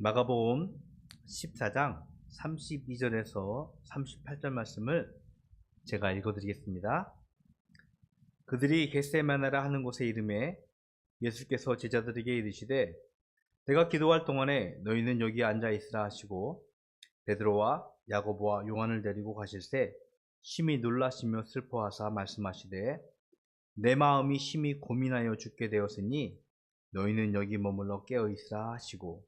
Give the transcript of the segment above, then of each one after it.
마가복음 14장 32절에서 38절 말씀을 제가 읽어드리겠습니다. 그들이 겟세마네라 하는 곳에 이르매 예수께서 제자들에게 이르시되 내가 기도할 동안에 너희는 여기 앉아 있으라 하시고 베드로와 야고보와 요한을 데리고 가실새 심히 놀라시며 슬퍼하사 말씀하시되 내 마음이 심히 고민하여 죽게 되었으니 너희는 여기 머물러 깨어 있으라 하시고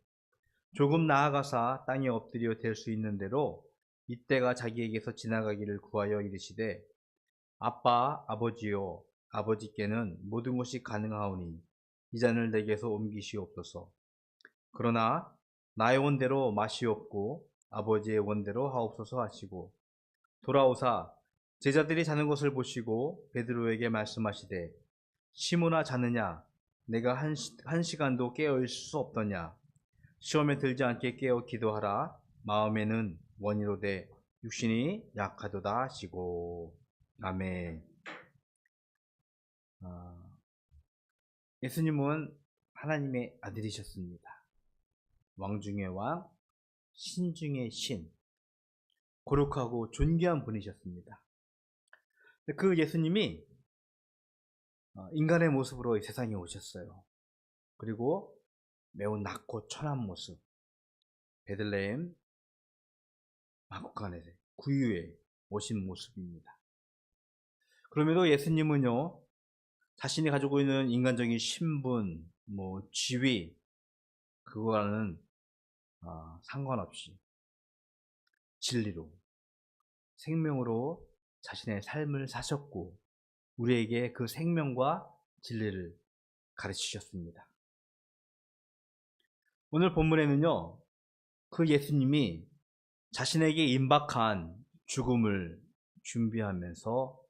조금 나아가사 땅에 엎드려 댈 수 있는 대로 이때가 자기에게서 지나가기를 구하여 이르시되 아빠 아버지여 아버지께는 모든 것이 가능하오니 이 잔을 내게서 옮기시옵소서. 그러나 나의 원대로 마시옵고 아버지의 원대로 하옵소서 하시고 돌아오사 제자들이 자는 것을 보시고 베드로에게 말씀하시되 시몬아 자느냐 내가 한 시간도 깨어 있을 수 없더냐. 시험에 들지 않게 깨어 기도하라. 마음에는 원이로되 육신이 약하도다 하시고. 아멘. 예수님은 하나님의 아들이셨습니다. 왕 중의 왕, 신 중의 신, 거룩하고 존귀한 분이셨습니다. 그 예수님이 인간의 모습으로 이 세상에 오셨어요. 그리고 매우 낮고 천한 모습, 베들레헴 마구간에 구유에 오신 모습입니다. 그럼에도 예수님은요, 자신이 가지고 있는 인간적인 신분, 지위, 그거와는 상관없이 진리로, 생명으로 자신의 삶을 사셨고 우리에게 그 생명과 진리를 가르치셨습니다. 오늘 본문에는요, 그 예수님이 자신에게 임박한 죽음을 준비하면서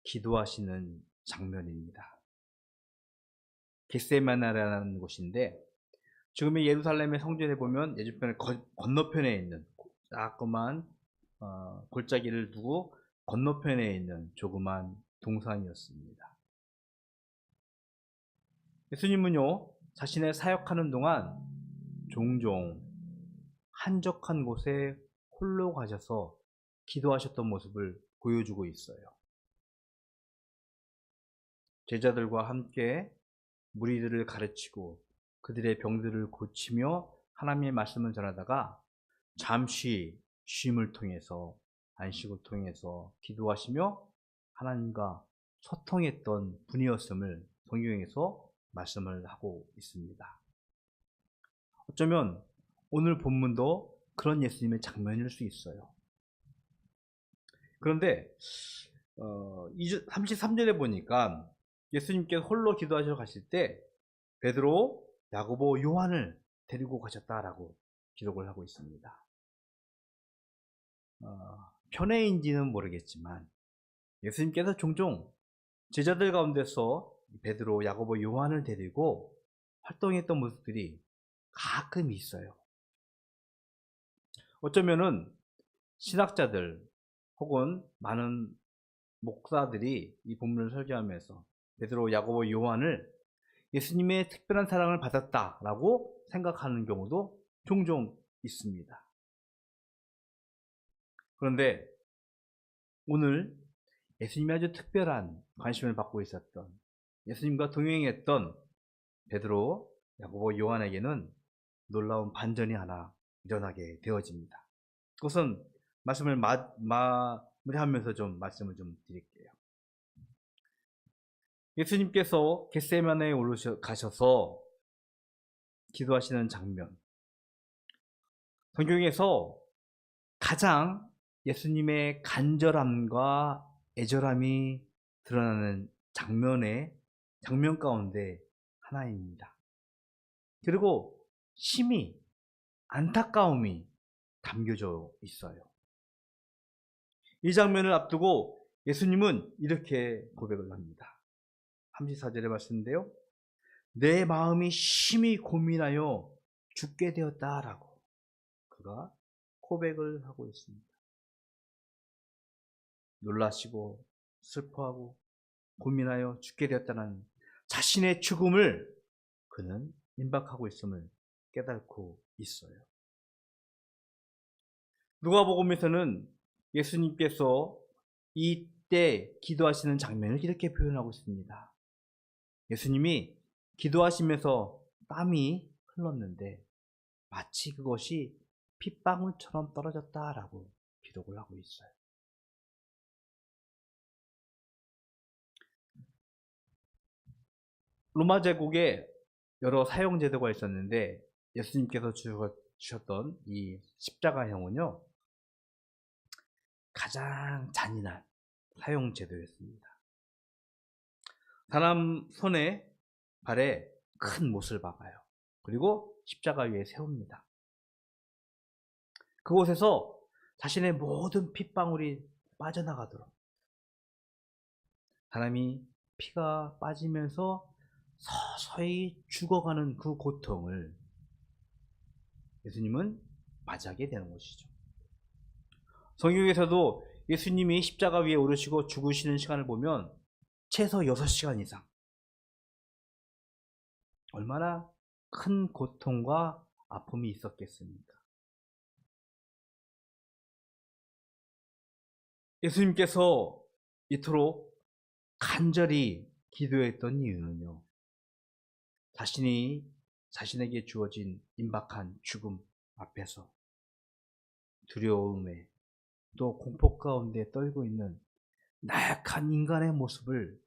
기도하시는 장면입니다. 겟세마네라는 곳인데 지금의 예루살렘의 성전에 보면 예수편의 건너편에 있는 자그만 골짜기를 두고 건너편에 있는 조그만 동산이었습니다. 예수님은요, 자신의 사역하는 동안 종종 한적한 곳에 홀로 가셔서 기도하셨던 모습을 보여주고 있어요. 제자들과 함께 무리들을 가르치고 그들의 병들을 고치며 하나님의 말씀을 전하다가 잠시 쉼을 통해서 안식을 통해서 기도하시며 하나님과 소통했던 분이었음을 성경에서 말씀을 하고 있습니다. 어쩌면 오늘 본문도 그런 예수님의 장면일 수 있어요. 그런데 33절에 보니까 예수님께서 홀로 기도하시러 가실 때 베드로, 야고보, 요한을 데리고 가셨다라고 기록을 하고 있습니다. 편애인지는 모르겠지만 예수님께서 종종 제자들 가운데서 베드로, 야고보, 요한을 데리고 활동했던 모습들이 가끔 있어요. 어쩌면은 신학자들 혹은 많은 목사들이 이 본문을 설교하면서 베드로, 야고보, 요한을 예수님의 특별한 사랑을 받았다라고 생각하는 경우도 종종 있습니다. 그런데 오늘 예수님이 아주 특별한 관심을 받고 있었던 예수님과 동행했던 베드로, 야고보, 요한에게는 놀라운 반전이 하나 일어나게 되어집니다. 그것은 말씀을 마무리하면서 좀 말씀을 좀 드릴게요. 예수님께서 겟세마네에 가셔서 기도하시는 장면, 성경에서 가장 예수님의 간절함과 애절함이 드러나는 장면 가운데 하나입니다. 그리고 심히 안타까움이 담겨져 있어요. 이 장면을 앞두고 예수님은 이렇게 고백을 합니다. 34절의 말씀인데요, 내 마음이 심히 고민하여 죽게 되었다라고 그가 고백을 하고 있습니다. 놀라시고 슬퍼하고 고민하여 죽게 되었다는 자신의 죽음을 그는 임박하고 있음을 깨닫고 있어요. 누가복음에서는 예수님께서 이때 기도하시는 장면을 이렇게 표현하고 있습니다. 예수님이 기도하시면서 땀이 흘렀는데 마치 그것이 핏방울처럼 떨어졌다라고 기록을 하고 있어요. 로마 제국에 여러 사형 제도가 있었는데 예수님께서 주셨던 이 십자가형은요, 가장 잔인한 사형 제도였습니다. 사람 손에 발에 큰 못을 박아요. 그리고 십자가 위에 세웁니다. 그곳에서 자신의 모든 핏방울이 빠져나가도록 사람이 피가 빠지면서 서서히 죽어가는 그 고통을 예수님은 맞이하게 되는 것이죠. 성경에서도 예수님이 십자가 위에 오르시고 죽으시는 시간을 보면 최소 6시간 이상, 얼마나 큰 고통과 아픔이 있었겠습니까? 예수님께서 이토록 간절히 기도했던 이유는요, 자신에게 주어진 임박한 죽음 앞에서 두려움에 또 공포 가운데 떨고 있는 나약한 인간의 모습을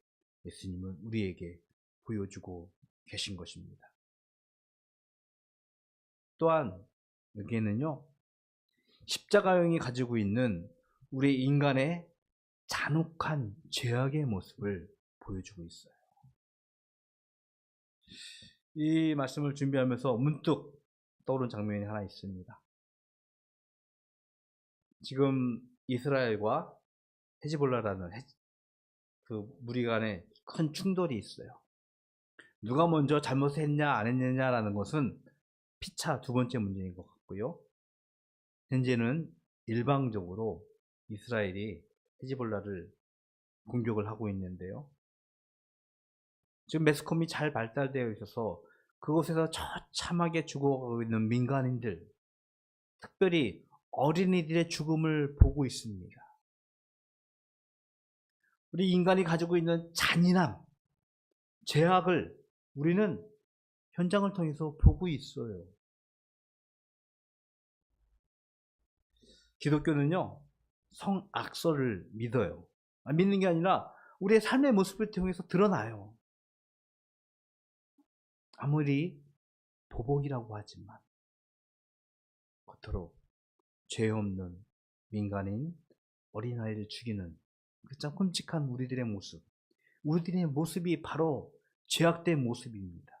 예수님은 우리에게 보여주고 계신 것입니다. 또한 여기에는요, 십자가형이 가지고 있는 우리 인간의 잔혹한 죄악의 모습을 보여주고 있어요. 이 말씀을 준비하면서 문득 떠오른 장면이 하나 있습니다. 지금 이스라엘과 헤즈볼라라는 그 무리 간에 큰 충돌이 있어요. 누가 먼저 잘못했냐 안 했느냐라는 것은 피차 두 번째 문제인 것 같고요. 현재는 일방적으로 이스라엘이 헤즈볼라를 공격을 하고 있는데요. 지금 매스컴이 잘 발달되어 있어서 그곳에서 처참하게 죽어가고 있는 민간인들, 특별히 어린이들의 죽음을 보고 있습니다. 우리 인간이 가지고 있는 잔인함, 죄악을 우리는 현장을 통해서 보고 있어요. 기독교는요, 성악설을 믿어요. 믿는 게 아니라 우리의 삶의 모습을 통해서 드러나요. 아무리 보복이라고 하지만 겉으로 죄 없는 민간인, 어린아이를 죽이는 그 참 끔찍한 우리들의 모습이 바로 죄악된 모습입니다.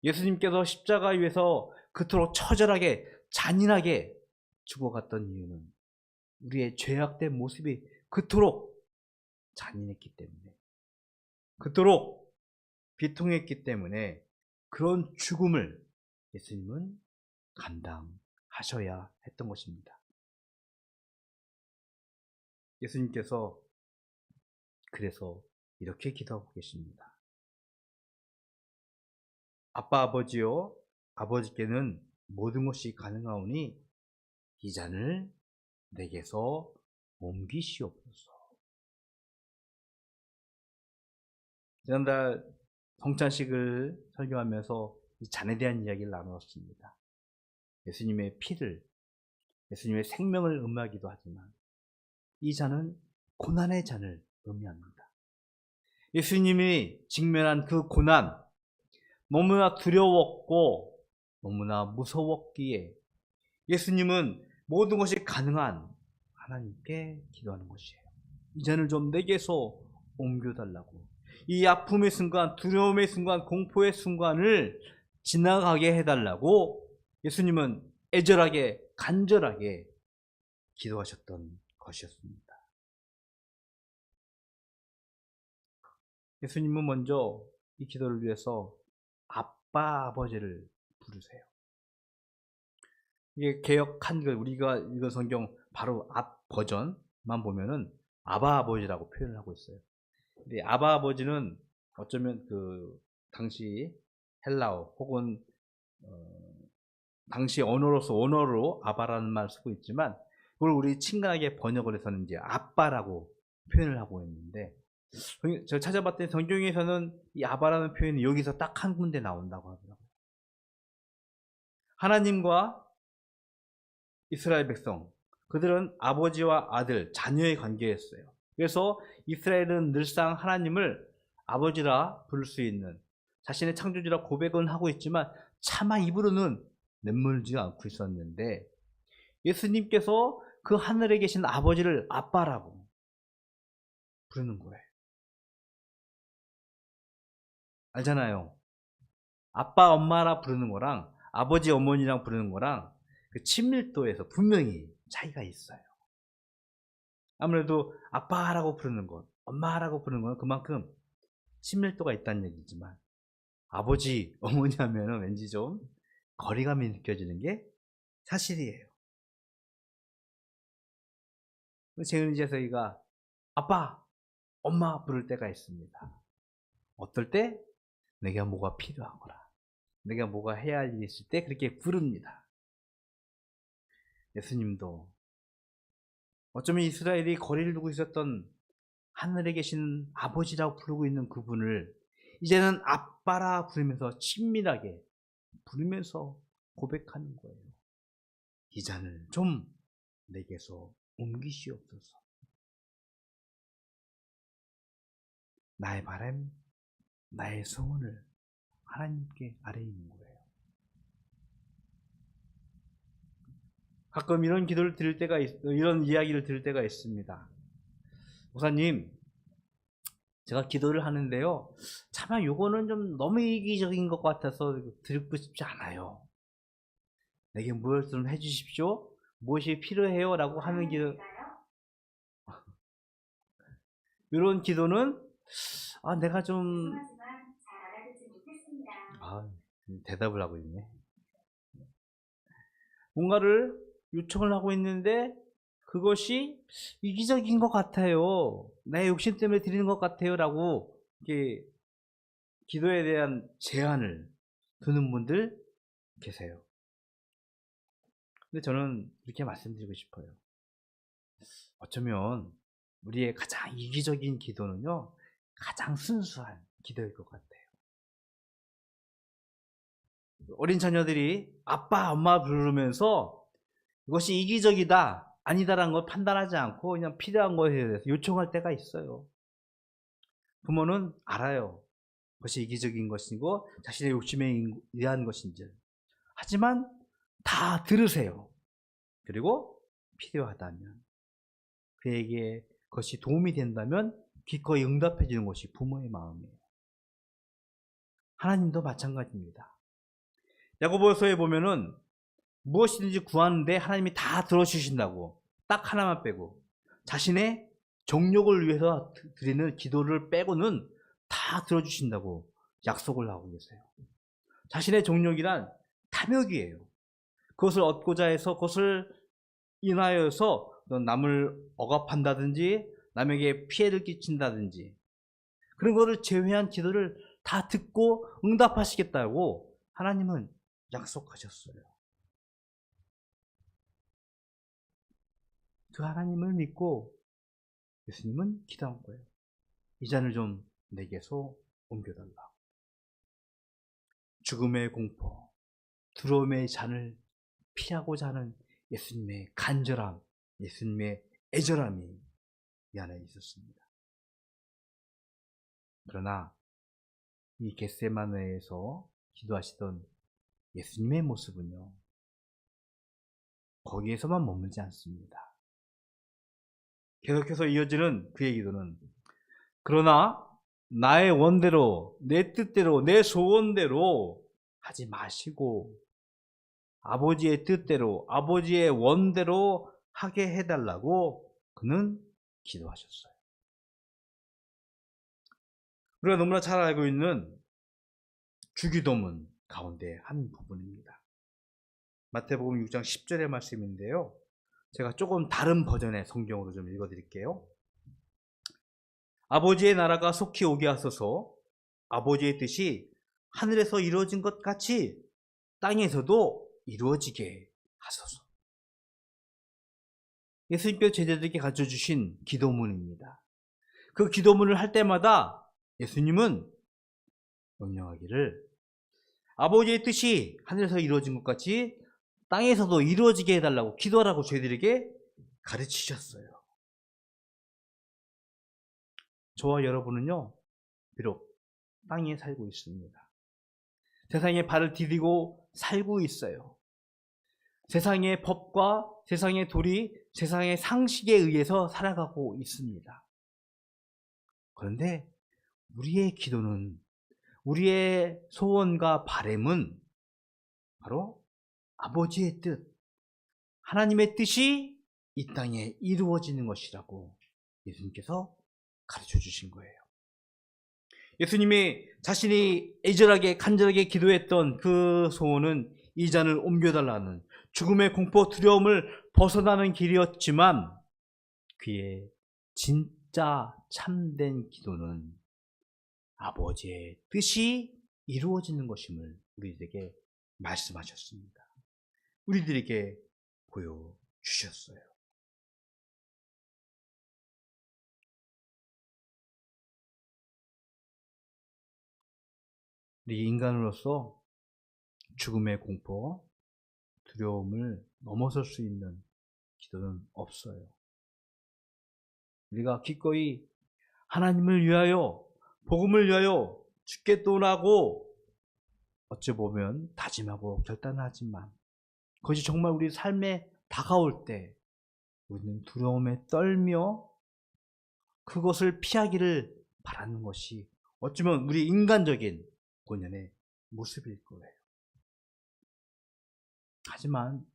예수님께서 십자가 위에서 그토록 처절하게 잔인하게 죽어갔던 이유는 우리의 죄악된 모습이 그토록 잔인했기 때문에, 그토록 비통했기 때문에 그런 죽음을 예수님은 감당하셔야 했던 것입니다. 예수님께서 그래서 이렇게 기도하고 계십니다. 아빠 아버지요, 아버지께는 모든 것이 가능하오니 이 잔을 내게서 옮기시옵소서. 지난달 성찬식을 설교하면서 이 잔에 대한 이야기를 나누었습니다. 예수님의 피를, 예수님의 생명을 의미하기도 하지만 이 잔은 고난의 잔을 의미합니다. 예수님이 직면한 그 고난, 너무나 두려웠고 너무나 무서웠기에 예수님은 모든 것이 가능한 하나님께 기도하는 것이에요. 이 잔을 좀 내게서 옮겨달라고. 이 아픔의 순간, 두려움의 순간, 공포의 순간을 지나가게 해달라고 예수님은 애절하게, 간절하게 기도하셨던 것이었습니다. 예수님은 먼저 이 기도를 위해서 아빠, 아버지를 부르세요. 이게 개역 한글, 우리가 읽은 성경 바로 앞 버전만 보면은 아바 아버지라고 표현을 하고 있어요. 근데 아바 아버지는 어쩌면 그 당시 헬라어 혹은 당시 언어로 아바라는 말 쓰고 있지만, 그걸 우리 친근하게 번역을 해서는 이제 아빠라고 표현을 하고 있는데, 제가 찾아봤더니 성경에서는 이 아바라는 표현이 여기서 딱 한 군데 나온다고 하더라고요. 하나님과 이스라엘 백성, 그들은 아버지와 아들, 자녀의 관계였어요. 그래서 이스라엘은 늘상 하나님을 아버지라 부를 수 있는, 자신의 창조주라 고백은 하고 있지만 차마 입으로는 내몰지 않고 있었는데, 예수님께서 그 하늘에 계신 아버지를 아빠라고 부르는 거예요. 알잖아요. 아빠, 엄마라 부르는 거랑 아버지, 어머니랑 부르는 거랑 그 친밀도에서 분명히 차이가 있어요. 아무래도 아빠라고 부르는 것, 엄마라고 부르는 건 그만큼 친밀도가 있다는 얘기지만, 아버지, 어머니 하면 왠지 좀 거리감이 느껴지는 게 사실이에요. 재은이제 저희가 아빠, 엄마 부를 때가 있습니다. 어떨 때? 내가 뭐가 필요하거나 내가 뭐가 해야 할 일이 있을 때 그렇게 부릅니다. 예수님도 어쩌면 이스라엘이 거리를 두고 있었던 하늘에 계신 아버지라고 부르고 있는 그분을 이제는 아빠라 부르면서 친밀하게 부르면서 고백하는 거예요. 이 잔을 좀 내게서 옮기시옵소서. 나의 바람, 나의 소원을 하나님께 아뢰는 거예요. 가끔 이런 기도를 드릴 때가 이런 이야기를 들을 때가 있습니다. 목사님, 제가 기도를 하는데요, 차마 요거는 좀 너무 이기적인 것 같아서 듣고 싶지 않아요. 내게 무엇을 좀 해주십시오. 무엇이 필요해요? 라고 하는 기도. 이런 기도는 내가 좀 대답을 하고 있네. 뭔가를 요청을 하고 있는데 그것이 이기적인 것 같아요. 내 욕심 때문에 드리는 것 같아요. 라고 이렇게 기도에 대한 제한을 두는 분들 계세요. 근데 저는 이렇게 말씀드리고 싶어요. 어쩌면 우리의 가장 이기적인 기도는요, 가장 순수한 기도일 것 같아요. 어린 자녀들이 아빠, 엄마 부르면서 이것이 이기적이다, 아니다라는 걸 판단하지 않고 그냥 필요한 것에 대해서 요청할 때가 있어요. 부모는 알아요. 그것이 이기적인 것이고 자신의 욕심에 의한 것인지. 하지만 다 들으세요. 그리고 필요하다면, 그에게 그것이 도움이 된다면 기꺼이 응답해 주는 것이 부모의 마음이에요. 하나님도 마찬가지입니다. 야고보서에 보면은 무엇이든지 구하는데 하나님이 다 들어주신다고, 딱 하나만 빼고 자신의 정욕을 위해서 드리는 기도를 빼고는 다 들어주신다고 약속을 하고 계세요. 자신의 정욕이란 탐욕이에요. 그것을 얻고자 해서 그것을 인하여서 남을 억압한다든지 남에게 피해를 끼친다든지 그런 것을 제외한 기도를 다 듣고 응답하시겠다고 하나님은 약속하셨어요. 그 하나님을 믿고 예수님은 기도한 거예요. 이 잔을 좀 내게서 옮겨달라. 죽음의 공포, 두려움의 잔을 피하고자 하는 예수님의 간절함, 예수님의 애절함이 이 안에 있었습니다. 그러나 이 겟세마네에서 기도하시던 예수님의 모습은요, 거기에서만 머물지 않습니다. 계속해서 이어지는 그의 기도는, 그러나 나의 원대로, 내 뜻대로, 내 소원대로 하지 마시고 아버지의 뜻대로, 아버지의 원대로 하게 해달라고 그는 기도하셨어요. 우리가 너무나 잘 알고 있는 주기도문 가운데 한 부분입니다. 마태복음 6장 10절의 말씀인데요, 제가 조금 다른 버전의 성경으로 좀 읽어드릴게요. 아버지의 나라가 속히 오게 하소서. 아버지의 뜻이 하늘에서 이루어진 것 같이 땅에서도 이루어지게 하소서. 예수님께서 제자들에게 가르쳐주신 기도문입니다. 그 기도문을 할 때마다 예수님은 명령하기를 아버지의 뜻이 하늘에서 이루어진 것 같이 땅에서도 이루어지게 해달라고 기도하라고 저희들에게 가르치셨어요. 저와 여러분은요, 비록 땅에 살고 있습니다. 세상에 발을 디디고 살고 있어요. 세상의 법과 세상의 도리, 세상의 상식에 의해서 살아가고 있습니다. 그런데 우리의 기도는, 우리의 소원과 바램은 바로 아버지의 뜻, 하나님의 뜻이 이 땅에 이루어지는 것이라고 예수님께서 가르쳐 주신 거예요. 예수님이 자신이 애절하게 간절하게 기도했던 그 소원은 이 잔을 옮겨달라는 죽음의 공포 두려움을 벗어나는 길이었지만 그의 진짜 참된 기도는 아버지의 뜻이 이루어지는 것임을 우리들에게 말씀하셨습니다. 우리들에게 보여주셨어요. 우리 인간으로서 죽음의 공포, 두려움을 넘어설 수 있는 기도는 없어요. 우리가 기꺼이 하나님을 위하여, 복음을 위하여 죽겠도라고 어찌 보면 다짐하고 결단하지만 그것이 정말 우리 삶에 다가올 때 우리는 두려움에 떨며 그것을 피하기를 바라는 것이 어쩌면 우리 인간적인 본연의 모습일 거예요. 하지만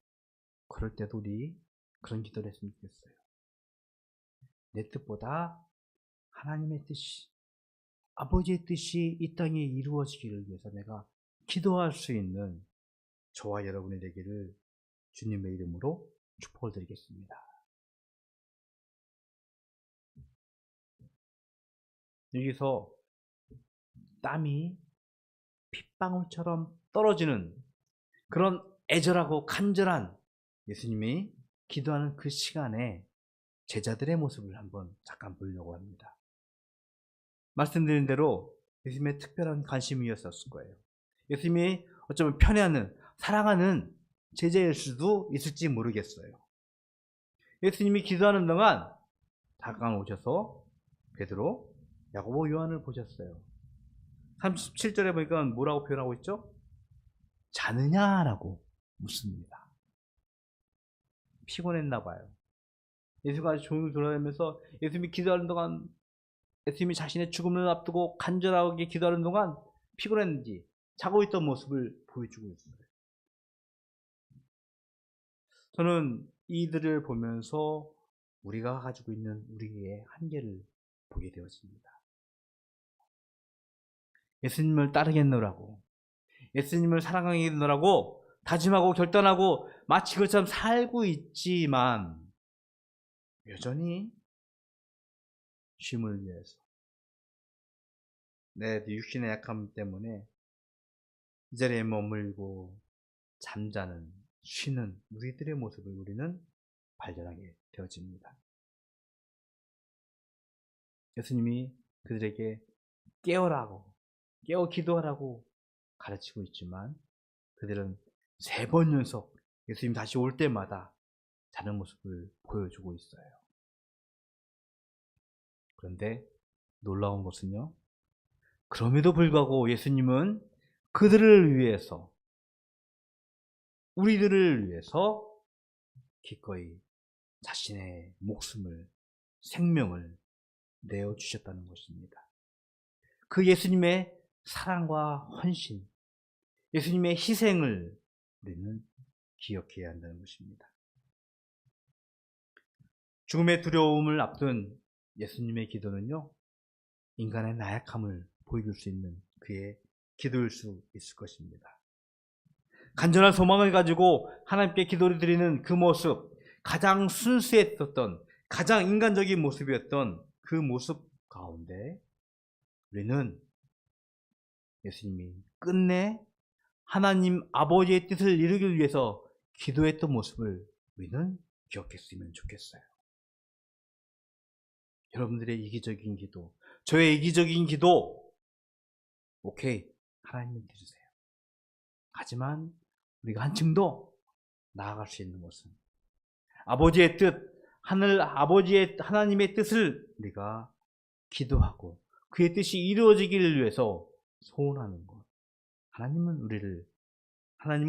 그럴 때도 우리 그런 기도를 했으면 좋겠어요. 내 뜻보다 하나님의 뜻이, 아버지의 뜻이 이 땅에 이루어지기를 위해서 내가 기도할 수 있는 저와 여러분이 되기를 주님의 이름으로 축복을 드리겠습니다. 여기서 땀이 핏방울처럼 떨어지는 그런 애절하고 간절한 예수님이 기도하는 그 시간에 제자들의 모습을 한번 잠깐 보려고 합니다. 말씀드린 대로 예수님의 특별한 관심이었을 거예요. 예수님이 어쩌면 편애하는, 사랑하는 제자일 수도 있을지 모르겠어요. 예수님이 기도하는 동안 잠깐 오셔서 베드로, 야고보, 요한을 보셨어요. 37절에 보니까 뭐라고 표현하고 있죠? 자느냐라고 묻습니다. 피곤했나 봐요. 예수가 종일 돌아다니면서 예수님이 기도하는 동안, 예수님이 자신의 죽음을 앞두고 간절하게 기도하는 동안 피곤했는지 자고 있던 모습을 보여주고 있어요. 저는 이들을 보면서 우리가 가지고 있는 우리의 한계를 보게 되었습니다. 예수님을 따르겠노라고, 예수님을 사랑하겠노라고 다짐하고 결단하고 마치 그처럼 살고 있지만 여전히 쉼을 위해서, 내 육신의 약함 때문에 이 자리에 머물고 잠자는, 쉬는 우리들의 모습을 우리는 발견하게 되어집니다. 예수님이 그들에게 깨어라고, 깨어 기도하라고 가르치고 있지만 그들은 3번 연속 예수님 다시 올 때마다 자는 모습을 보여주고 있어요. 그런데 놀라운 것은요, 그럼에도 불구하고 예수님은 그들을 위해서, 우리들을 위해서 기꺼이 자신의 목숨을, 생명을 내어주셨다는 것입니다. 그 예수님의 사랑과 헌신, 예수님의 희생을 우리는 기억해야 한다는 것입니다. 죽음의 두려움을 앞둔 예수님의 기도는요, 인간의 나약함을 보여줄 수 있는 그의 기도일 수 있을 것입니다. 간절한 소망을 가지고 하나님께 기도를 드리는 그 모습, 가장 순수했었던, 가장 인간적인 모습이었던 그 모습 가운데 우리는 예수님이 끝내 하나님 아버지의 뜻을 이루기 위해서 기도했던 모습을 우리는 기억했으면 좋겠어요. 여러분들의 이기적인 기도, 저의 이기적인 기도, 오케이, 하나님은 들으세요. 하지만 우리가 한층 더 나아갈 수 있는 것은 아버지의 뜻, 하나님의 뜻을 우리가 기도하고 그의 뜻이 이루어지기를 위해서 소원하는 것. 하나님은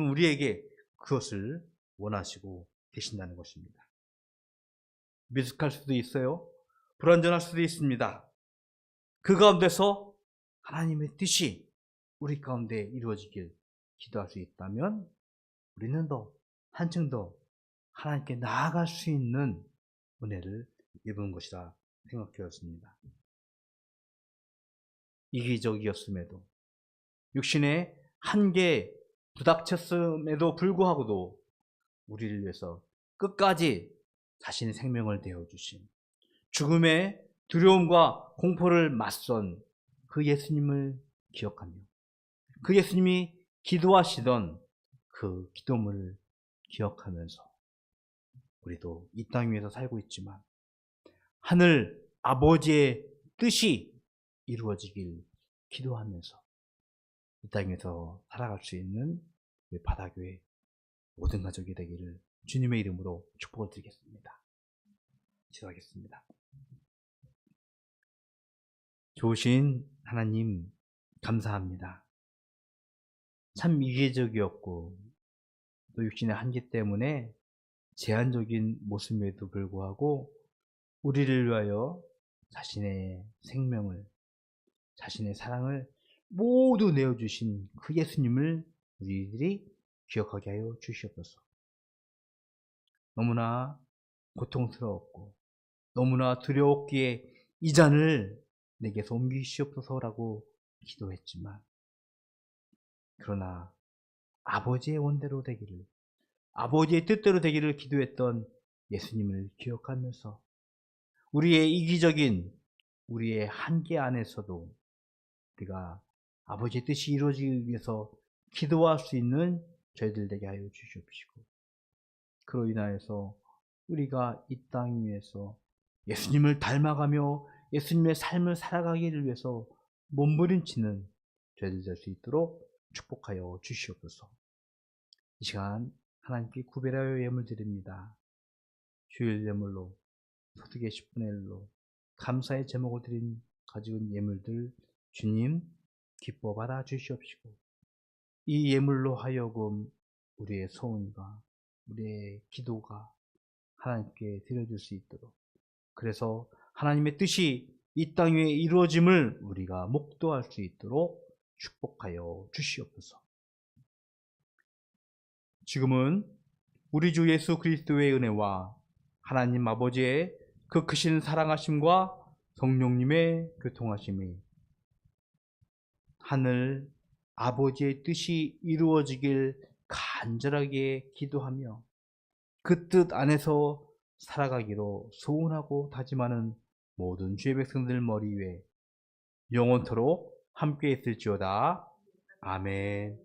우리에게 그것을 원하시고 계신다는 것입니다. 미숙할 수도 있어요. 불완전할 수도 있습니다. 그 가운데서 하나님의 뜻이 우리 가운데 이루어지길 기도할 수 있다면 우리는 한층 더 하나님께 나아갈 수 있는 은혜를 입은 것이라 생각되었습니다. 이기적이었음에도 육신의 한계에 부닥쳤음에도 불구하고도 우리를 위해서 끝까지 자신의 생명을 내어주신 죽음의 두려움과 공포를 맞선 그 예수님을 기억하며 그 예수님이 기도하시던 그 기도문을 기억하면서 우리도 이 땅 위에서 살고 있지만 하늘 아버지의 뜻이 이루어지길 기도하면서 이 땅에서 살아갈 수 있는 우리 바다교회 모든 가족이 되기를 주님의 이름으로 축복을 드리겠습니다. 기도하겠습니다. 좋으신 하나님 감사합니다. 참 이기적이었고 또 육신의 한계 때문에 제한적인 모습에도 불구하고 우리를 위하여 자신의 생명을, 자신의 사랑을 모두 내어주신 그 예수님을 우리들이 기억하게 하여 주시옵소서. 너무나 고통스러웠고 너무나 두려웠기에 이 잔을 내게서 옮기시옵소서라고 기도했지만 그러나 아버지의 원대로 되기를, 아버지의 뜻대로 되기를 기도했던 예수님을 기억하면서 우리의 이기적인 우리의 한계 안에서도 우리가 아버지의 뜻이 이루어지기 위해서 기도할 수 있는 저희들 되게 하여 주시옵시고 그로 인하여서 우리가 이 땅 위에서 예수님을 닮아가며 예수님의 삶을 살아가기를 위해서 몸부림치는 저희들 될 수 있도록 축복하여 주시옵소서. 이 시간 하나님께 구별하여 예물 드립니다. 주일 예물로, 소득의 10분의 1로 감사의 제목을 가지고 예물들 주님 기뻐 받아 주시옵시고 이 예물로 하여금 우리의 소원과 우리의 기도가 하나님께 드려질 수 있도록, 그래서 하나님의 뜻이 이 땅 위에 이루어짐을 우리가 목도할 수 있도록 축복하여 주시옵소서. 지금은 우리 주 예수 그리스도의 은혜와 하나님 아버지의 그 크신 사랑하심과 성령님의 교통하심이 하늘 아버지의 뜻이 이루어지길 간절하게 기도하며 그 뜻 안에서 살아가기로 소원하고 다짐하는 모든 주의 백성들 머리 위에 영원토록 함께 있을지어다. 아멘.